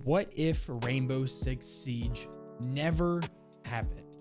what if Rainbow Six Siege never happened?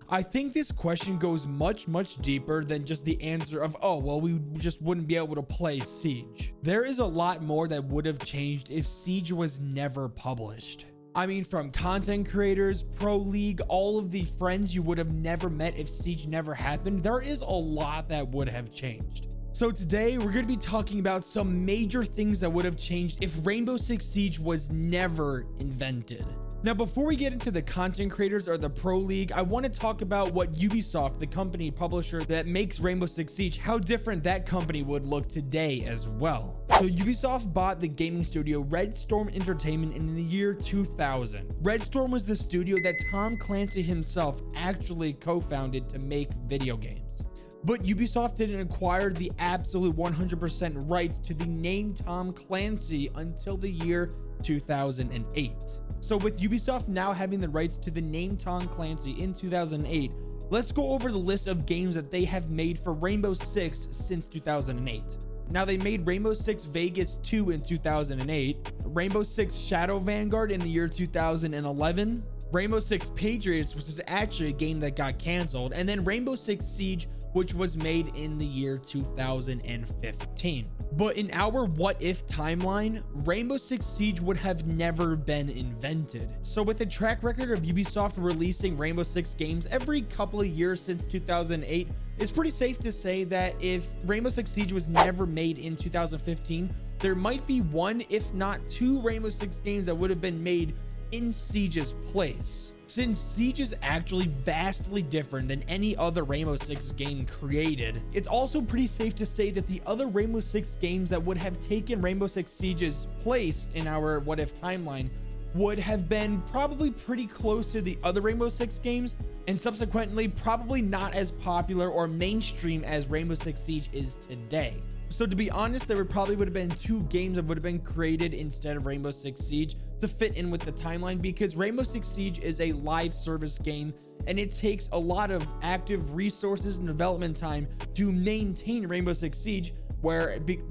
I think this question goes much deeper than just the answer of, oh, well, we just wouldn't be able to play Siege. There is a lot more that would have changed if Siege was never published. I mean, from content creators, pro league, all of the friends you would have never met if Siege never happened. There is a lot that would have changed. So today we're going to be talking about some major things that would have changed if Rainbow Six Siege was never invented. Now, before we get into the content creators or the pro league, I want to talk about what Ubisoft, the company publisher that makes Rainbow Six Siege, how different that company would look today as well. So Ubisoft bought the gaming studio Red Storm Entertainment in the year 2000. Red Storm was the studio that Tom Clancy himself actually co-founded to make video games. But Ubisoft didn't acquire the absolute 100% rights to the name Tom Clancy until the year 2008. So with Ubisoft now having the rights to the name Tom Clancy in 2008, let's go over the list of games that they have made for Rainbow Six since 2008. Now, they made Rainbow Six Vegas 2 in 2008, Rainbow Six Shadow Vanguard in the year 2011, Rainbow Six Patriots, which is actually a game that got canceled, and then Rainbow Six Siege, which was made in the year 2015. But in our what if timeline, Rainbow Six Siege would have never been invented. So with a track record of Ubisoft releasing Rainbow Six games every couple of years since 2008, it's pretty safe to say that if Rainbow Six Siege was never made in 2015, there might be one, if not two, Rainbow Six games that would have been made in Siege's place. Since Siege is actually vastly different than any other Rainbow Six game created, it's also pretty safe to say that the other Rainbow Six games that would have taken Rainbow Six Siege's place in our what if timeline would have been probably pretty close to the other Rainbow Six games, and subsequently probably not as popular or mainstream as Rainbow Six Siege is today. So to be honest, there probably would have been two games that would have been created instead of Rainbow Six Siege to fit in with the timeline, because Rainbow Six Siege is a live service game and it takes a lot of active resources and development time to maintain Rainbow Six Siege,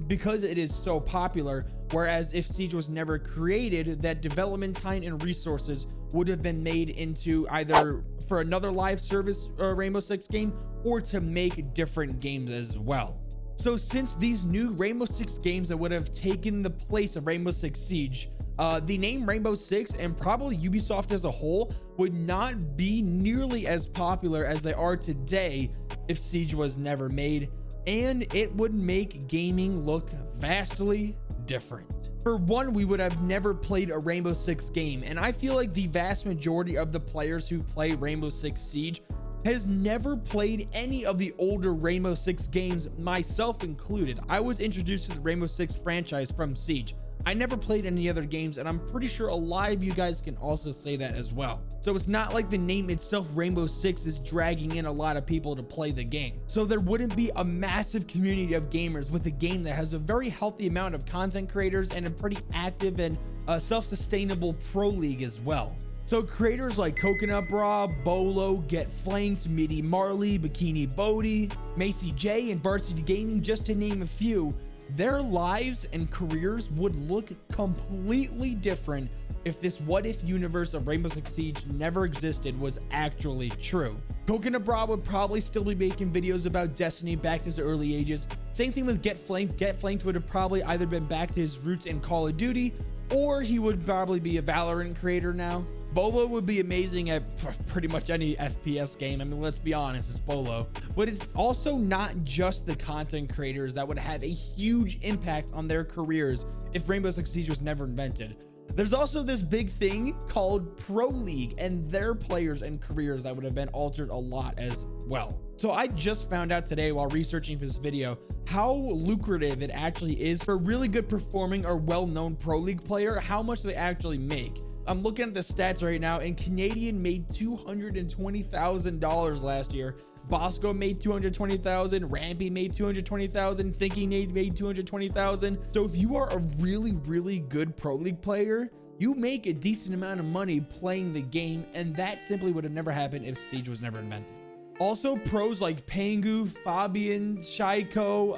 because it is so popular. Whereas if Siege was never created, that development time and resources would have been made into either for another live service Rainbow Six game or to make different games as well. So since these new Rainbow Six games that would have taken the place of Rainbow Six Siege, the name Rainbow Six and probably Ubisoft as a whole would not be nearly as popular as they are today if Siege was never made, and it would make gaming look vastly different. For one, we would have never played a Rainbow Six game, and I feel like the vast majority of the players who play Rainbow Six Siege has never played any of the older Rainbow Six games, myself included. I was introduced to the Rainbow Six franchise from Siege. I never played any other games, and I'm pretty sure a lot of you guys can also say that as well. So it's not like the name itself, Rainbow Six, is dragging in a lot of people to play the game. So there wouldn't be a massive community of gamers with a game that has a very healthy amount of content creators and a pretty active and self-sustainable pro league as well. So creators like Coconut Bra, Bolo, Get Flanked, Midi Marley, Bikini Bodie, Macy J, and Varsity Gaming, just to name a few, their lives and careers would look completely different if this what if universe of Rainbow Six Siege never existed was actually true. Coconut Bra would probably still be making videos about Destiny back to his early ages. Same thing with Get Flanked. Get Flanked would have probably either been back to his roots in Call of Duty, or he would probably be a Valorant creator now. Bolo would be amazing at pretty much any FPS game. I mean, let's be honest, it's Bolo. But it's also not just the content creators that would have a huge impact on their careers if Rainbow Six Siege was never invented. There's also this big thing called Pro League and their players and careers that would have been altered a lot as well. So I just found out today while researching for this video how lucrative it actually is for a really good performing or well-known Pro League player, how much they actually make. I'm looking at the stats right now, and Canadian made $220,000 last year. Bosco made $220,000. Rampy made $220,000. Thinking Nate made $220,000. So if you are a really good Pro League player, you make a decent amount of money playing the game, and that simply would have never happened if Siege was never invented. Also, pros like Pangu, Fabian, Shaiko,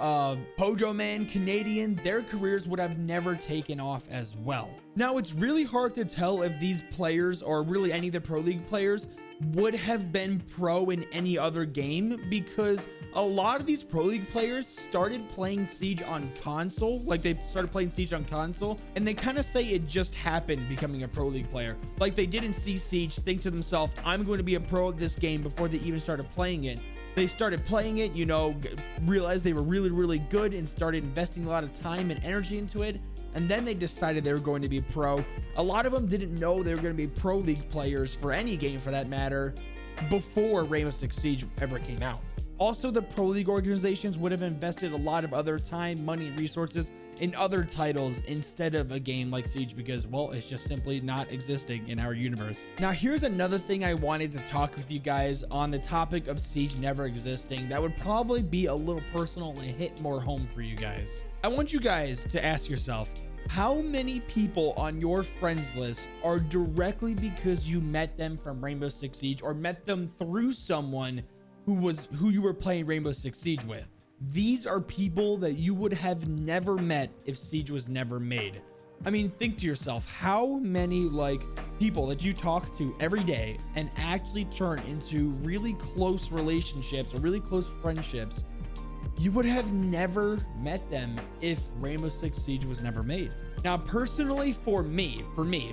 Pojo Man, Canadian, their careers would have never taken off as well. Now, it's really hard to tell if these players, or really any of the Pro League players, would have been pro in any other game, because a lot of these Pro League players started playing Siege on console. Like, they started playing Siege on console, and they kind of say it just happened becoming a Pro League player. Like, they didn't see Siege, think to themselves, I'm going to be a pro at this game, before they even started playing it. They started playing it, you know, realized they were really, really good, and started investing a lot of time and energy into it. And then they decided they were going to be pro. A lot of them didn't know they were going to be Pro League players for any game for that matter before Rainbow Six Siege ever came out. Also, the Pro League organizations would have invested a lot of other time, money, resources in other titles instead of a game like Siege, because, well, it's just simply not existing in our universe. Now, here's another thing I wanted to talk with you guys on the topic of Siege never existing that would probably be a little personal and hit more home for you guys. I want you guys to ask yourself, how many people on your friends list are directly because you met them from Rainbow Six Siege, or met them through someone who you were playing Rainbow Six Siege with? These are people that you would have never met if Siege was never made. I mean, think to yourself, how many like people that you talk to every day and actually turn into really close relationships or really close friendships, you would have never met them if Rainbow Six Siege was never made. Now, personally, for me,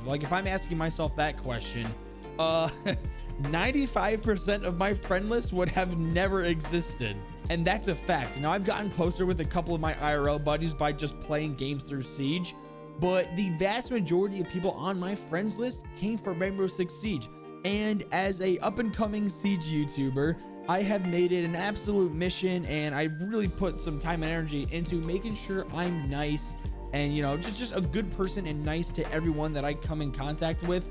like, if I'm asking myself that question, 95% of my friend list would have never existed. And that's a fact. Now, I've gotten closer with a couple of my IRL buddies by just playing games through Siege, but the vast majority of people on my friends list came from Rainbow Six Siege. And as a up-and-coming Siege YouTuber, I have made it an absolute mission, and I really put some time and energy into making sure I'm nice and, you know, just a good person and nice to everyone that I come in contact with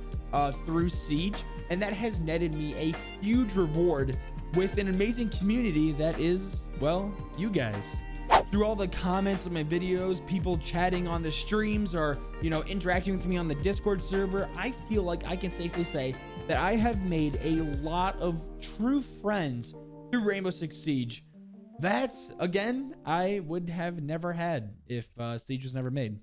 through Siege. And that has netted me a huge reward with an amazing community that is, well, you guys. Through all the comments of my videos, people chatting on the streams, or, you know, interacting with me on the Discord server, I feel like I can safely say that I have made a lot of true friends through Rainbow Six Siege. That's, again, I would have never had if Siege was never made.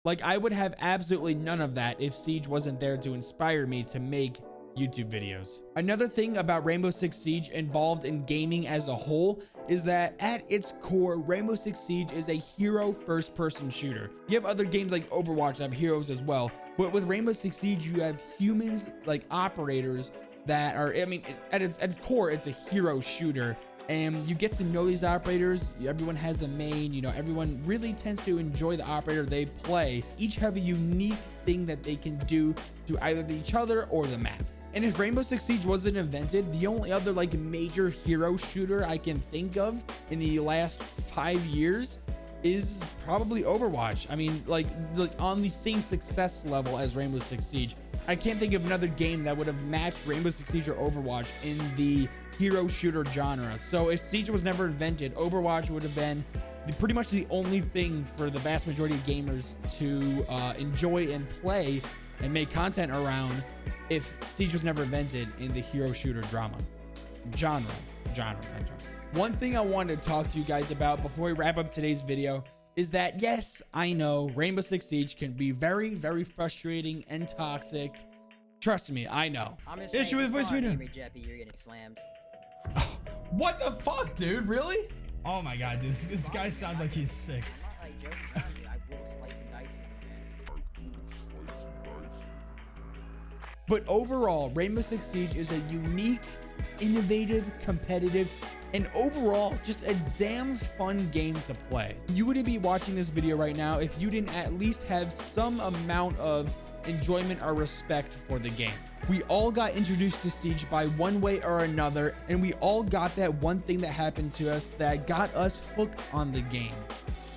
Like, I would have absolutely none of that if Siege wasn't there to inspire me to make YouTube videos. Another thing about Rainbow Six Siege involved in gaming as a whole is that at its core, Rainbow Six Siege is a hero first-person shooter. You have other games like Overwatch that have heroes as well, but with Rainbow Six Siege, you have humans, like operators, that are, I mean, at its core, it's a hero shooter. And you get to know these operators. Everyone has a main, you know, everyone really tends to enjoy the operator they play. Each have a unique thing that they can do to either each other or the map. And if Rainbow Six Siege wasn't invented, the only other like major hero shooter I can think of in the last 5 years is probably Overwatch. I mean, like on the same success level as Rainbow Six Siege. I can't think of another game that would have matched Rainbow Six Siege or Overwatch in the hero shooter genre. So if Siege was never invented, Overwatch would have been pretty much the only thing for the vast majority of gamers to enjoy and play and make content around if Siege was never invented in the hero shooter genre. One thing I wanted to talk to you guys about before we wrap up today's video is that, yes, I know Rainbow Six Siege can be very, very frustrating and toxic. Trust me, I know. Issue with voice meter. You're getting slammed. Oh, what the fuck, dude? Really? Oh my god, dude. This guy sounds like he's 6. But overall, Rainbow Six Siege is a unique, innovative, competitive, and overall just a damn fun game to play. You wouldn't be watching this video right now if you didn't at least have some amount of enjoyment or respect for the game. We all got introduced to Siege by one way or another, and we all got that one thing that happened to us that got us hooked on the game.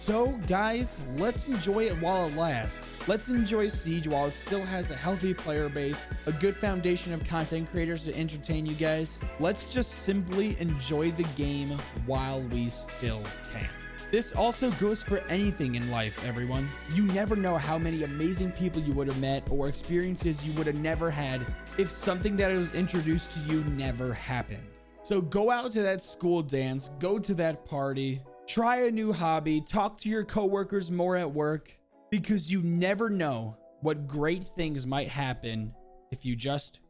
So guys, let's enjoy it while it lasts. Let's enjoy Siege while it still has a healthy player base, a good foundation of content creators to entertain you guys. Let's just simply enjoy the game while we still can. This also goes for anything in life, everyone. You never know how many amazing people you would have met or experiences you would have never had if something that was introduced to you never happened. So go out to that school dance, go to that party, try a new hobby, talk to your coworkers more at work, because you never know what great things might happen if you just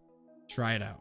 try it out.